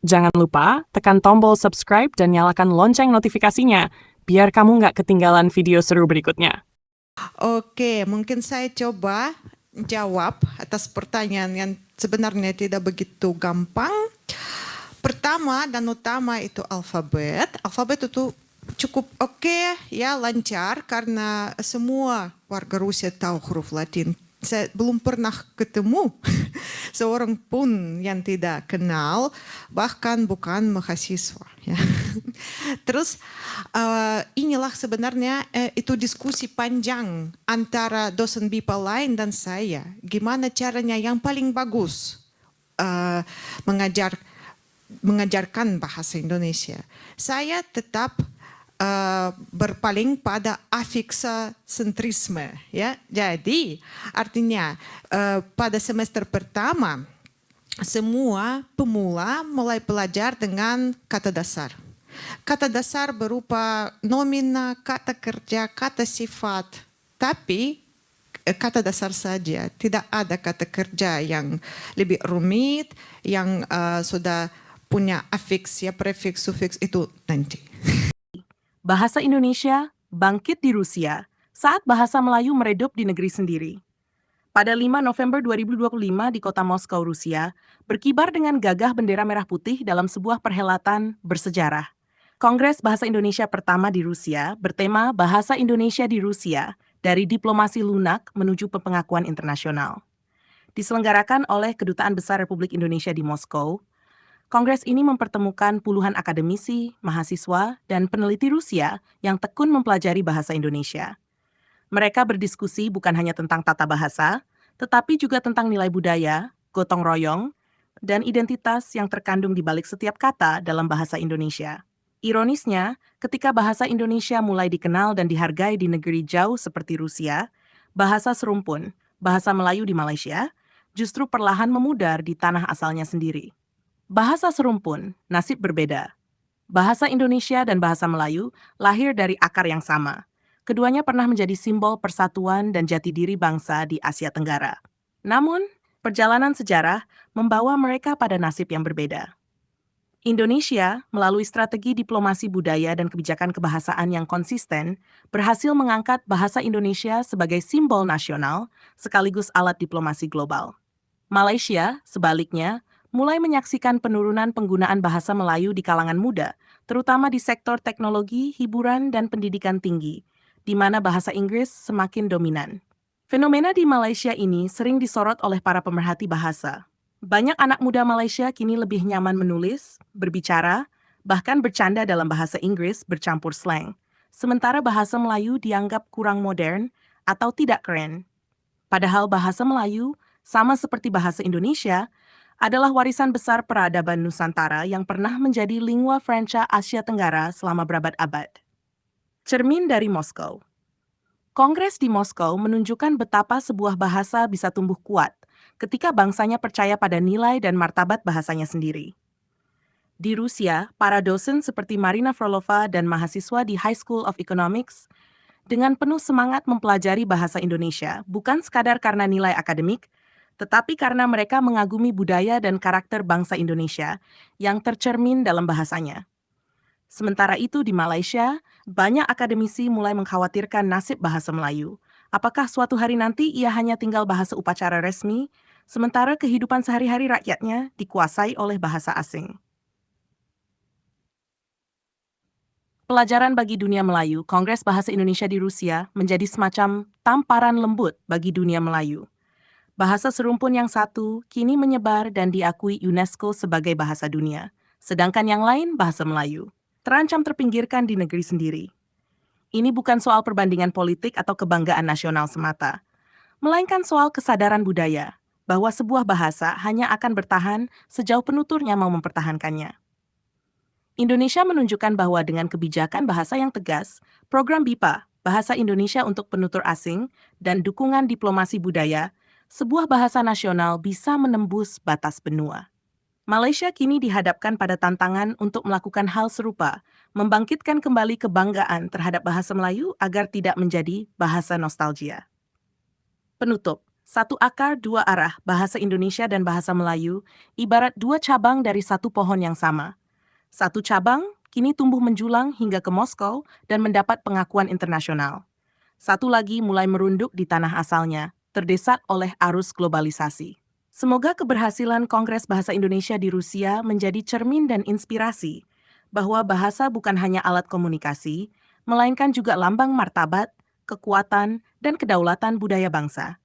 Jangan lupa tekan tombol subscribe dan nyalakan lonceng notifikasinya, biar kamu nggak ketinggalan video seru berikutnya. Oke, mungkin saya coba jawab atas pertanyaan yang sebenarnya tidak begitu gampang. Pertama dan utama itu alfabet. Alfabet itu cukup oke, ya, lancar karena semua warga Rusia tahu huruf Latin. Saya belum pernah ketemu seorang pun yang tidak kenal, bahkan bukan mahasiswa. Ya. Terus inilah sebenarnya itu diskusi panjang antara dosen BIPA lain dan saya. Gimana caranya yang paling bagus mengajarkan bahasa Indonesia. Saya tetap berpaling pada afiksa sentrisme, ya. Jadi artinya pada semester pertama semua pemula mulai belajar dengan kata dasar. Kata dasar berupa nomina, kata kerja, kata sifat, tapi kata dasar saja. Tidak ada kata kerja yang lebih rumit, yang sudah punya afiks, ya, prefiks, sufiks itu nanti. Bahasa Indonesia bangkit di Rusia saat bahasa Melayu meredup di negeri sendiri. Pada 5 November 2025 di kota Moskow, Rusia, berkibar dengan gagah bendera merah putih dalam sebuah perhelatan bersejarah. Kongres Bahasa Indonesia pertama di Rusia bertema Bahasa Indonesia di Rusia, dari diplomasi lunak menuju pengakuan internasional. Diselenggarakan oleh Kedutaan Besar Republik Indonesia di Moskow, Kongres ini mempertemukan puluhan akademisi, mahasiswa, dan peneliti Rusia yang tekun mempelajari bahasa Indonesia. Mereka berdiskusi bukan hanya tentang tata bahasa, tetapi juga tentang nilai budaya, gotong royong, dan identitas yang terkandung di balik setiap kata dalam bahasa Indonesia. Ironisnya, ketika bahasa Indonesia mulai dikenal dan dihargai di negeri jauh seperti Rusia, bahasa serumpun, bahasa Melayu di Malaysia, justru perlahan memudar di tanah asalnya sendiri. Bahasa serumpun, nasib berbeda. Bahasa Indonesia dan bahasa Melayu lahir dari akar yang sama. Keduanya pernah menjadi simbol persatuan dan jati diri bangsa di Asia Tenggara. Namun, perjalanan sejarah membawa mereka pada nasib yang berbeda. Indonesia, melalui strategi diplomasi budaya dan kebijakan kebahasaan yang konsisten, berhasil mengangkat bahasa Indonesia sebagai simbol nasional sekaligus alat diplomasi global. Malaysia, sebaliknya, mulai menyaksikan penurunan penggunaan bahasa Melayu di kalangan muda, terutama di sektor teknologi, hiburan, dan pendidikan tinggi, di mana bahasa Inggris semakin dominan. Fenomena di Malaysia ini sering disorot oleh para pemerhati bahasa. Banyak anak muda Malaysia kini lebih nyaman menulis, berbicara, bahkan bercanda dalam bahasa Inggris bercampur slang, sementara bahasa Melayu dianggap kurang modern atau tidak keren. Padahal bahasa Melayu, sama seperti bahasa Indonesia, adalah warisan besar peradaban Nusantara yang pernah menjadi lingua franca Asia Tenggara selama berabad-abad. Cermin dari Moskow. Kongres di Moskow menunjukkan betapa sebuah bahasa bisa tumbuh kuat ketika bangsanya percaya pada nilai dan martabat bahasanya sendiri. Di Rusia, para dosen seperti Marina Frolova dan mahasiswa di High School of Economics dengan penuh semangat mempelajari bahasa Indonesia, bukan sekadar karena nilai akademik, tetapi karena mereka mengagumi budaya dan karakter bangsa Indonesia yang tercermin dalam bahasanya. Sementara itu di Malaysia, banyak akademisi mulai mengkhawatirkan nasib bahasa Melayu. Apakah suatu hari nanti ia hanya tinggal bahasa upacara resmi, sementara kehidupan sehari-hari rakyatnya dikuasai oleh bahasa asing? Pelajaran bagi dunia Melayu, Kongres Bahasa Indonesia di Rusia menjadi semacam tamparan lembut bagi dunia Melayu. Bahasa serumpun yang satu kini menyebar dan diakui UNESCO sebagai bahasa dunia, sedangkan yang lain bahasa Melayu, terancam terpinggirkan di negeri sendiri. Ini bukan soal perbandingan politik atau kebanggaan nasional semata, melainkan soal kesadaran budaya, bahwa sebuah bahasa hanya akan bertahan sejauh penuturnya mau mempertahankannya. Indonesia menunjukkan bahwa dengan kebijakan bahasa yang tegas, program BIPA, Bahasa Indonesia untuk Penutur Asing, dan dukungan diplomasi budaya, sebuah bahasa nasional bisa menembus batas benua. Malaysia kini dihadapkan pada tantangan untuk melakukan hal serupa, membangkitkan kembali kebanggaan terhadap bahasa Melayu agar tidak menjadi bahasa nostalgia. Penutup, Satu akar, dua arah, bahasa Indonesia dan bahasa Melayu, ibarat dua cabang dari satu pohon yang sama. Satu cabang kini tumbuh menjulang hingga ke Moskow dan mendapat pengakuan internasional. Satu lagi mulai merunduk di tanah asalnya, terdesak oleh arus globalisasi. Semoga keberhasilan Kongres Bahasa Indonesia di Rusia menjadi cermin dan inspirasi bahwa bahasa bukan hanya alat komunikasi, melainkan juga lambang martabat, kekuatan, dan kedaulatan budaya bangsa.